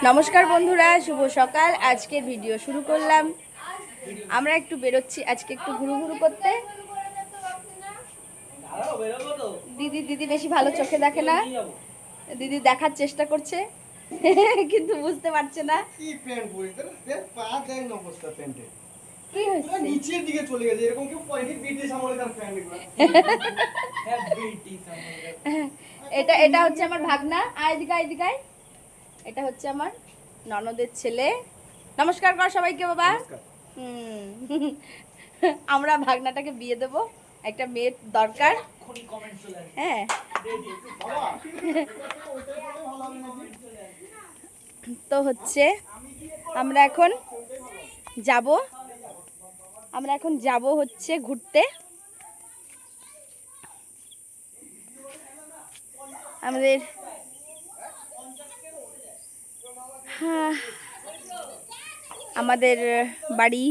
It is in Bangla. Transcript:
নমস্কার বন্ধুরা, শুভ সকাল। আজকের ভিডিও শুরু করলাম। আমরা একটু বেরোচ্ছি আজকে একটু ঘুরু ঘুরু করতে। দিদি দিদি বেশি ভালো চোখে দেখে না, দিদি দেখার চেষ্টা করছে কিন্তু বুঝতে পারছে না কি প্যান্ট পরিতে দেখ পা দেখ না অবস্থা প্যান্টে কি হয়েছে। নিচের দিকে চলে গেছে, এরকম কেউ পয়নি ব্রিটিশ আমলের প্যান্ট এগুলো। হ্যাঁ ব্রিটিশ আমলের। এটা এটা হচ্ছে আমার ভাগনা, আইদিকে আইদিকে। এটা হচ্ছে আমার ননদের ছেলে। নমস্কার কর সবাইকে বাবা। আমরা ভাগনাটাকে বিয়ে দেব, একটা মেয়ের দরকার। হ্যাঁ তো হচ্ছে আমরা এখন যাব হচ্ছে ঘুরতে। আমাদের আমাদের বাড়ি